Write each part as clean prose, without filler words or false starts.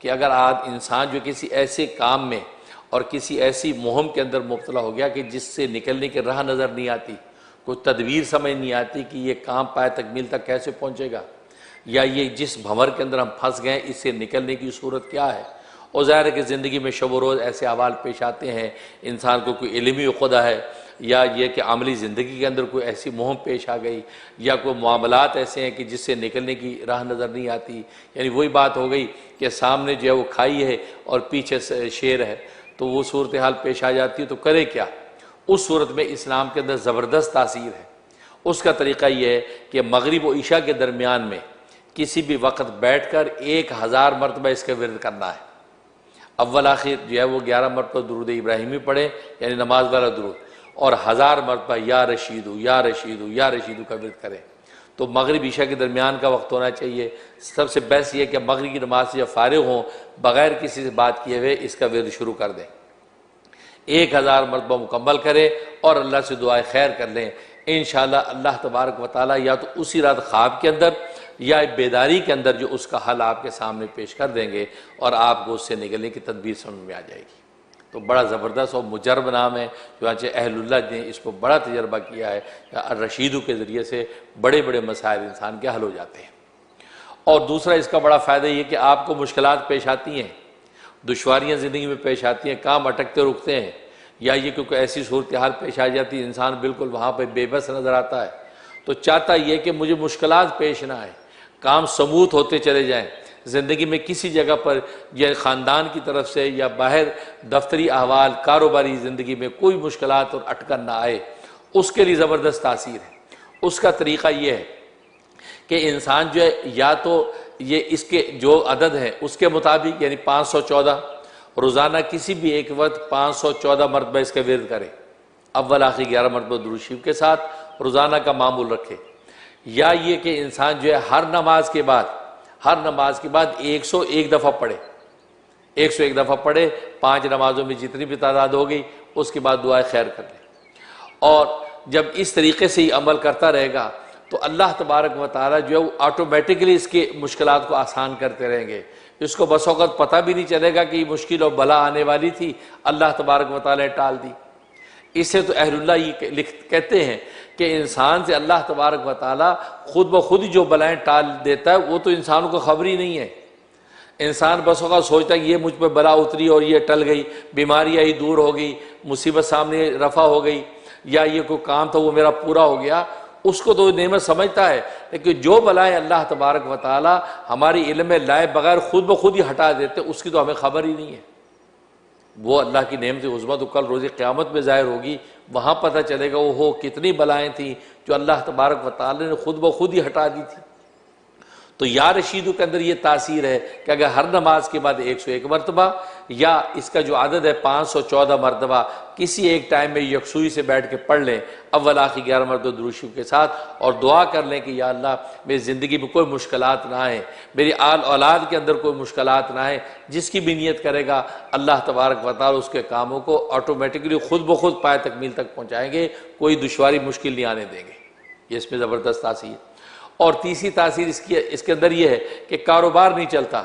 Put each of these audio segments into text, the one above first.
कि अगर आज इंसान जो किसी ऐसे काम में और किसी ऐसी मुहिम के अंदर मुब्तला हो गया कि जिससे निकलने की राह नज़र नहीं आती, कोई तदबीर समझ नहीं आती कि ये काम पाए तकमील तक कैसे पहुँचेगा, या ये जिस भंवर के अंदर हम फंस गए इससे निकलने की सूरत क्या है। और ज़ाहिर है कि ज़िंदगी में शब रोज़ ऐसे अहवाल पेश आते हैं, इंसान को कोई इल्मी खुदा है, या ये कि अमली ज़िंदगी के अंदर कोई ऐसी मुहिम पेश आ गई, या कोई मामलात ऐसे हैं कि जिससे निकलने की राह नज़र नहीं आती। यानी वही बात हो गई कि सामने जो है वो खाई है और पीछे शेर है, तो वो सूरत हाल पेश आ जाती है, तो करे क्या। उस सूरत में इस्लाम के अंदर ज़बरदस्त तासीर है। उसका तरीक़ा ये है कि मगरिब व इशा के दरमियान में किसी भी वक्त बैठ कर 1000 मरतबा इसका विर्द करना है। अव्वल आखिर जो है वो 11 मरतबा दुरूद इब्राहिमी पढ़े, यानी नमाज वाला दुरूद, और 1000 मरतबा या रशीदू या रशीदू या रशीदू का विर्द करें। तो मगरिब ईशा के दरमियान का वक्त होना चाहिए। सबसे बेस्ट ये कि मगरिब की नमाज से जब फारिग हों, बग़ैर किसी से बात किए हुए इसका विर्द शुरू कर दें। 1000 मरतबा मुकम्मल करें और अल्लाह से दुआए खैर कर लें। इंशाअल्लाह अल्लाह तबारक व तआला या तो उसी रात ख्वाब के अंदर या बेदारी के अंदर जो उसका हल आपके सामने पेश कर देंगे और आपको उससे निकलने की तदबीर समझ में आ जाएगी। तो बड़ा ज़बरदस्त और मुजरब नाम है, चुनांचे अहलुल्लाह ने इसको बड़ा तजर्बा किया है। रशीदों के ज़रिए से बड़े बड़े मसाइल इंसान के हल हो जाते हैं। और दूसरा इसका बड़ा फ़ायदा ये कि आपको मुश्किलात पेश आती हैं, दुश्वारियाँ ज़िंदगी में पेश आती हैं, काम अटकते रुकते हैं, या ये क्योंकि ऐसी सूरत हाल पेश आ जाती है इंसान बिल्कुल वहाँ पर बेबस नज़र आता है, तो चाहता ये कि मुझे मुश्किलात पेश ना आए, काम समूथ होते चले जाएँ ज़िंदगी में। किसी जगह पर या ख़ानदान की तरफ से या बाहर दफ्तरी अहवाल कारोबारी ज़िंदगी में कोई मुश्किलात और अटकन ना आए, उसके लिए ज़बरदस्त तासीर है। उसका तरीक़ा ये है कि इंसान जो है या तो ये इसके जो अदद है उसके मुताबिक, यानी 514 रोज़ाना किसी भी एक वक्त 514 मरतबा इसका विर्द करे, अव्वल आखिर 11 मरतबा दुरूद शरीफ के साथ रोज़ाना का मामूल रखे। या ये कि इंसान जो है हर नमाज के बाद 101 दफ़ा पढ़े, 101 दफ़ा पढ़े, 5 नमाजों में जितनी भी तादाद हो गई उसके बाद दुआए खैर कर ले। और जब इस तरीके से ही अमल करता रहेगा तो अल्लाह तबारक व तआला जो है वो ऑटोमेटिकली इसके मुश्किलात को आसान करते रहेंगे। इसको बस वक़्त पता भी नहीं चलेगा कि मुश्किल और बला आने वाली थी, अल्लाह तबारक व तआला ने टाल दी। इससे तो अहलुल्लाह ये कहते हैं कि इंसान से अल्लाह तबारक व तआला खुद ब खुद जो बलाएँ टाल देता है वो तो इंसानों को खबर ही नहीं है। इंसान बस होगा सोचता है कि ये मुझ पर बला उतरी और ये टल गई, बीमारी आई दूर हो गई, मुसीबत सामने रफ़ा हो गई, या ये कोई काम था वो मेरा पूरा हो गया, उसको तो नेमत समझता है। लेकिन जो बलाएँ अल्लाह तबारक व तआला हमारी इल्म में लाए बगैर खुद ब खुद ही हटा देते, उसकी तो हमें खबर ही नहीं है। वो अल्लाह की नेमत उज़्मा तो कल रोज़े क़यामत में ज़ाहिर होगी, वहाँ पता चलेगा वो हो कितनी बलाएँ थीं जो अल्लाह तबारक व तआला ने खुद ब खुद ही हटा दी थी। तो या रशीदों के अंदर ये तासीर है कि अगर हर नमाज के बाद 101 मरतबा या इसका जो आदद है 514 मरतबा किसी एक टाइम में यकसुई से बैठ के पढ़ लें, अव्वल आखिर 11 मरतबा दुरूद शरीफ के साथ, और दुआ कर लें कि या अल्लाह मेरी ज़िंदगी में कोई मुश्किलात ना आए, मेरी आल औलाद के अंदर कोई मुश्किलात ना आए। जिसकी भी नियत करेगा अल्लाह तबारक व तआला उसके कामों को ऑटोमेटिकली खुद ब खुद पाए तकमील तक पहुँचाएँगे, कोई दुश्वारी मुश्किल नहीं आने देंगे। ये इसमें ज़बरदस्त तासीर। और तीसरी तासीर इसके अंदर ये है कि कारोबार नहीं चलता,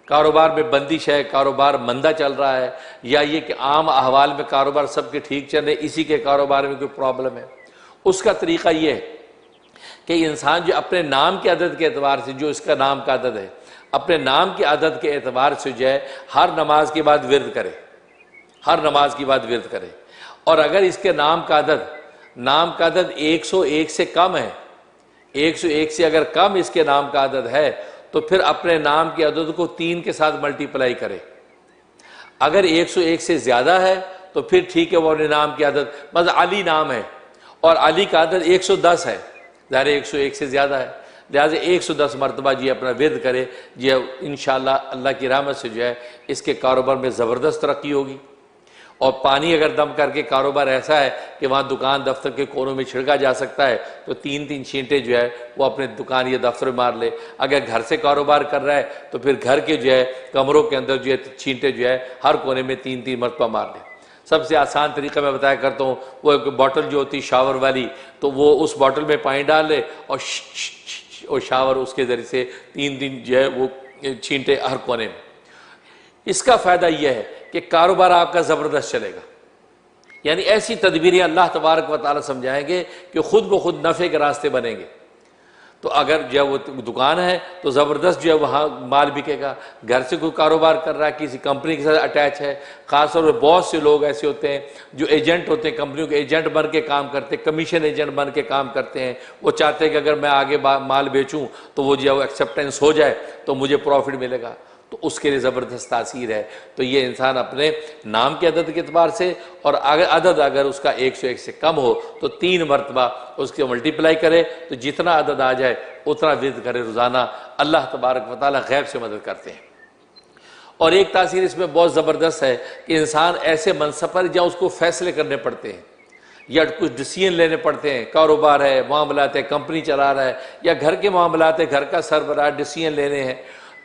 कारोबार में बंदिश है, कारोबार मंदा चल रहा है, या ये कि आम अहवाल में कारोबार सबके ठीक चल रहे, इसी के कारोबार में कोई प्रॉब्लम है। उसका तरीक़ा ये है कि इंसान जो अपने नाम के अदद के एतबार से, जो इसका नाम का अदद है, अपने नाम के अदद के एतबार से जो है हर नमाज के बाद विर्द करे, हर नमाज के बाद विर्द करे। और अगर इसके नाम का अदद 101 से कम है, 101 से अगर कम इसके नाम का अदद है तो फिर अपने नाम के अदद को 3 के साथ मल्टीप्लाई करे। अगर 101 से ज़्यादा है तो फिर ठीक है, वो अपने नाम के अदद, मतलब अली नाम है और अली का अदद 110 है, ज़ाहिर 101 से ज़्यादा है, लिहाजा 110 मरतबा जी अपना विर्द करे जी, इंशाअल्लाह अल्लाह की रहमत से जो है इसके कारोबार में ज़बरदस्त तरक्की होगी। और पानी अगर दम करके कारोबार ऐसा है कि वहाँ दुकान दफ्तर के कोनों में छिड़का जा सकता है तो 3-3 छींटे जो है वो अपने दुकान या दफ्तर में मार ले। अगर घर से कारोबार कर रहा है तो फिर घर के जो है कमरों के अंदर जो है छींटे जो है हर कोने में 3-3 मरतबा मार ले। सबसे आसान तरीका मैं बताया करता हूँ, वो एक बॉटल जो होती है शावर वाली, तो वो उस बॉटल में पानी डाल ले और शावर उसके ज़रिए से 3 दिन जो है वो छींटे हर कोने में। इसका फ़ायदा यह है कि कारोबार आपका ज़बरदस्त चलेगा। यानी ऐसी तदबीरें अल्लाह तबारक व तआला समझाएंगे कि खुद ब खुद नफ़े के रास्ते बनेंगे। तो अगर जो है वो दुकान है तो ज़बरदस्त जो है वहाँ माल बिकेगा। घर से कोई कारोबार कर रहा है, किसी कंपनी के साथ अटैच है, ख़ासतौर पर बहुत से लोग ऐसे होते हैं जो एजेंट होते हैं, कंपनियों के एजेंट बन के काम करते हैं, कमीशन एजेंट बन के काम करते हैं। वो चाहते हैं कि अगर मैं आगे माल बेचूँ तो वो जो है वो एक्सेप्टेंस हो जाए तो मुझे प्रॉफिट मिलेगा, तो उसके लिए ज़बरदस्त तासीर है। तो ये इंसान अपने नाम के अदद के अतबार से, और अगर अदद अगर उसका 101 से कम हो तो 3 मरतबा उसके मल्टीप्लाई करे, तो जितना अदद आ जाए उतना विर्द करे रोज़ाना। अल्लाह तबारक व तआला गैब से मदद करते हैं। और एक तासीर इसमें बहुत ज़बरदस्त है कि इंसान ऐसे मनसब पर जहाँ उसको फ़ैसले करने पड़ते हैं या कुछ डिसीजन लेने पड़ते हैं, कारोबार है, मामलात है, कंपनी चला रहा है, या घर के मामलात है, घर का सरबराह, डिसीजन लेने हैं।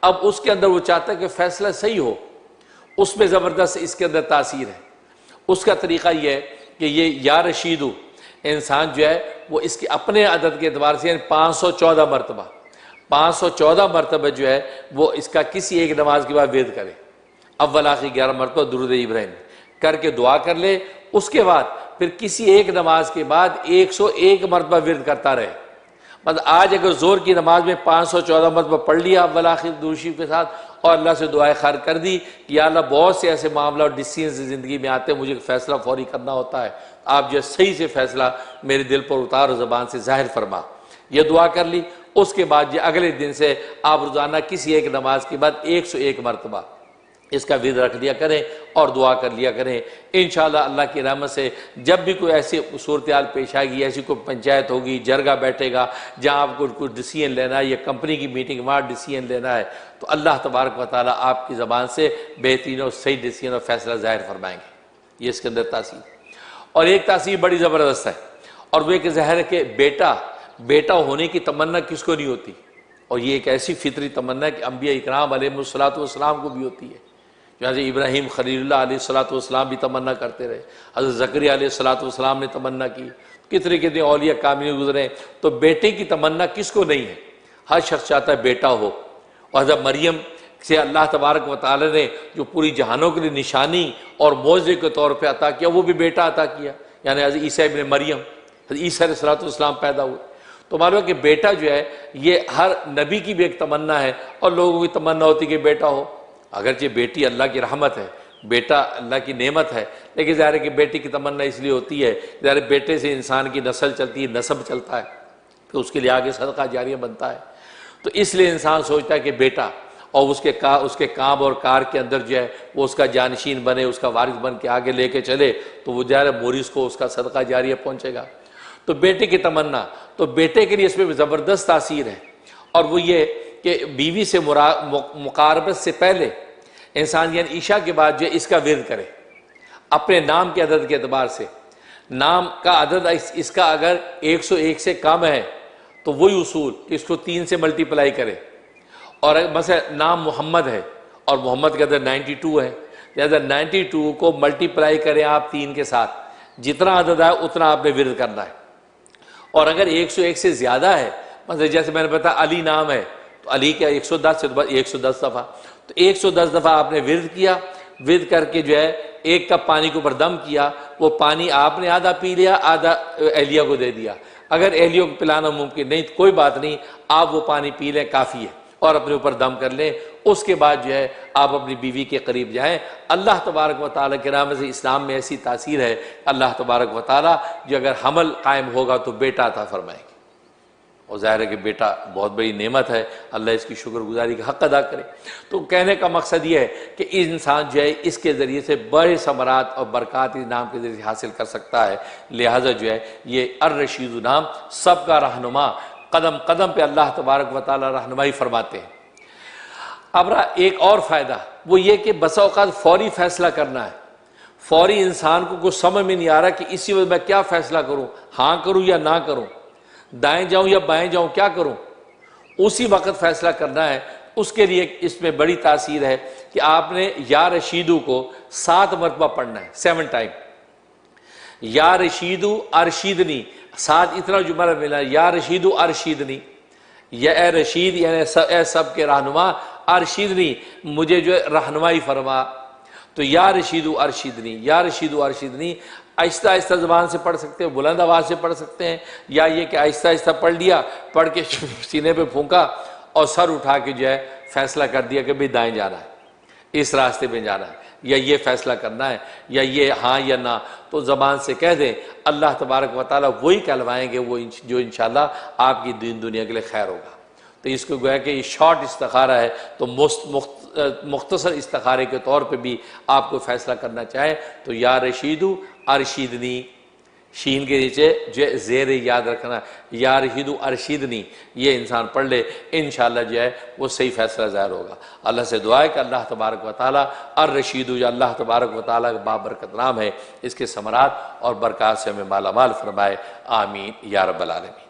अब उसके अंदर वो चाहता है कि फ़ैसला सही हो, उसमें ज़बरदस्त इसके अंदर तासीर है। उसका तरीक़ा ये है कि ये या रशीदु इंसान जो है वो इसके अपने अदद के अतबार से 514 मरतबा 514 मरतबा जो है वो इसका किसी एक नमाज के बाद वेद करे। अव्वल आखिर 11 मरतबा दुरूद इब्राहिम करके दुआ कर ले। उसके बाद फिर किसी एक नमाज के बाद 101 मरतबा विर्द करता रहे। मतलब आज अगर जोर की नमाज में 514 मरतबा पढ़ लिया अव्वल आखिर दुरूद शरीफ के साथ, और अल्लाह से दुआएं खैर कर दी कि या अल्लाह बहुत से ऐसे मामला और डिसीजन ज़िंदगी में आते हैं, मुझे फ़ैसला फौरी करना होता है, आप जो सही से फ़ैसला मेरे दिल पर उतार और ज़बान से ज़ाहिर फरमा, ये दुआ कर ली। उसके बाद ये अगले दिन से आप रोज़ाना किसी एक नमाज के बाद 101 मरतबा इसका विद रख लिया करें और दुआ कर लिया करें। इंशाअल्लाह अल्लाह की रहमत से जब भी कोई ऐसी सूरत हाल पेश आएगी, ऐसी कोई पंचायत होगी, जरगा बैठेगा जहाँ आपको कुछ डिसीजन लेना है या कंपनी की मीटिंग वहाँ डिसीजन लेना है, तो अल्लाह तबारक व तआला आपकी ज़बान से बेहतरीन और सही डिसीजन और फैसला ज़ाहिर फरमाएंगे। ये इसके अंदर तासीर। और एक तासीर बड़ी ज़बरदस्त है, और वो एक ज़ाहिर है कि बेटा होने की तमन्ना किसको नहीं होती, और ये एक ऐसी फितरी तमन्ना है कि अंबिया इकराम अलैहिस्सलातु वस्सलाम को भी होती है। जैसे इब्राहीम खलीलुल्लाह अलैहिस्सलातु वस्सलाम भी तमन्ना करते रहे, हज़रत ज़करिया अलैहिस्सलातु वस्सलाम ने तमन्ना की, कितने कितने औलिया कामिल गुजरे। तो बेटे की तमन्ना किसको नहीं है? हर शख्स चाहता है बेटा हो। और हज़रत मरियम से अल्लाह तबारक व तआला ने जो पूरी जहानों के लिए निशानी और मौज़े के तौर पर अता किया, वो भी बेटा अता किया, यानी हज़रत ईसा इब्न मरियम, हज़रत ईसा अलैहिस्सलातु वस्सलाम पैदा हुए। तो मालूम है कि बेटा जो है ये हर नबी की भी एक तमन्ना है, और लोगों की तमन्ना होती है कि बेटा हो। अगरचे बेटी अल्लाह की रहमत है, बेटा अल्लाह की नेमत है, लेकिन ज़ाहिर है कि बेटी की तमन्ना इसलिए होती है, ज़ाहिर बेटे से इंसान की नस्ल चलती है, नसब चलता है, फिर उसके लिए आगे सदका जारिया बनता है। तो इसलिए इंसान सोचता है कि बेटा, और उसके काम और कार के अंदर जो है वो उसका जानशीन बने, उसका वारिस बन के आगे लेके चले, तो वो ज़ाहिर मोरिस को उसका सदका जारिया पहुँचेगा। तो बेटे की तमन्ना, तो बेटे के लिए इसमें ज़बरदस्त तासीर है। और वो ये कि बीवी से मुकारबत से पहले इंसान यानी ईशा के बाद जो इसका विर्द करे अपने नाम के अदद के अतबार से। नाम का अदद इसका अगर 101 से कम है तो वही उसूल इसको 3 से मल्टीप्लाई करे। और मसला नाम मोहम्मद है और मोहम्मद के अदद 92 है, लिहाजा 92 को मल्टीप्लाई करें आप 3 के साथ, जितना अदद आए उतना आपने विर्द करना है। और अगर 101 से ज़्यादा है, मतलब जैसे मैंने बताया अली नाम है तो अली का 110 से 110 दफ़ा, तो 110 दफ़ा आपने विर्द किया। विर्द करके जो है 1 कप पानी के ऊपर दम किया, वो पानी आपने आधा पी लिया, आधा एहलिया को दे दिया। अगर एहलिया को पिलाना मुमकिन नहीं तो कोई बात नहीं, आप वो पानी पी लें, काफ़ी है, और अपने ऊपर दम कर लें। उसके बाद जो है आप अपनी बीवी के करीब जाएं। अल्लाह तबारक व तआला के नाम से इस्लाम में ऐसी तासीर है, अल्लाह तबारक व तआला जो अगर हमल कायम होगा तो बेटा अता फरमाएंगे। और ज़ाहिर है कि बेटा बहुत बड़ी नेमत है, अल्लाह इसकी शुक्रगुजारी का हक़ अदा करे। तो कहने का मकसद ये है कि इंसान जो है इसके ज़रिए से बड़े समरात और बरक़ात इस नाम के ज़रिए हासिल कर सकता है। लिहाजा जो है ये अर्रशीद नाम सबका रहनुमा, कदम कदम पे अल्लाह तबारक व तआला रहनुमाई फरमाते हैं। अब एक और फ़ायदा वो ये कि बसा औक़ात फ़ौरी फ़ैसला करना है। फ़ौरी इंसान को कुछ समझ में नहीं आ रहा कि इसी वक्त मैं क्या फ़ैसला करूँ, हाँ करूँ या ना करूँ, दाएं जाऊं या बाएं जाऊं, क्या करूं, उसी वक्त फैसला करना है। उसके लिए इसमें बड़ी तासीर है कि आपने या रशीदू को 7 मरतबा पढ़ना है, 7 टाइम। या रशीदू अरशीदनी, 7 इतना जुमला मिला, या रशीदू अरशीदनी, या ए रशीद यानी ए सब के रहनुमा अरशीदनी, मुझे जो है रहनुमाई फरमा। तो या रशीदु अरशीदनी, या रशीदु अरशीदनी आहिस्ता आहिस्ता ज़बान से पढ़ सकते हो, बुलंद आवाज़ से पढ़ सकते हैं, या ये कि आहिस्ता आहिस्ता पढ़ लिया, पढ़ के सीने पे फूंका और सर उठा के जो है फैसला कर दिया कि भाई दाएं जाना है, इस रास्ते पे जाना है, या ये फैसला करना है, या ये हाँ या ना। तो ज़बान से कह दें, अल्लाह तबारक व तआला वही कहलवाएंगे वो जो इंशाअल्लाह आपकी दीन दुनिया के लिए खैर होगा। तो इसको गोया कि ये शॉर्ट इस्तिखारा है, तो मुख्तसर इस्तिखारे के तौर पे भी आपको फैसला करना चाहे तो या रशीदु अरशीदनी, शीन के नीचे जो ज़ेर याद रखना, या रशीदु अरशीदनी, ये इंसान पढ़ ले, इंशाअल्लाह जो है वो सही फैसला ज़ाहिर होगा। अल्लाह से दुआ है कि अल्लाह तबारक व तआला अर रशीदु, या अल्लाह तबारक व तआला का बाबरकत नाम है, इसके समरात और बरक़ात से हमें माला माल फरमाए। आमीन या रब्बल आलमीन।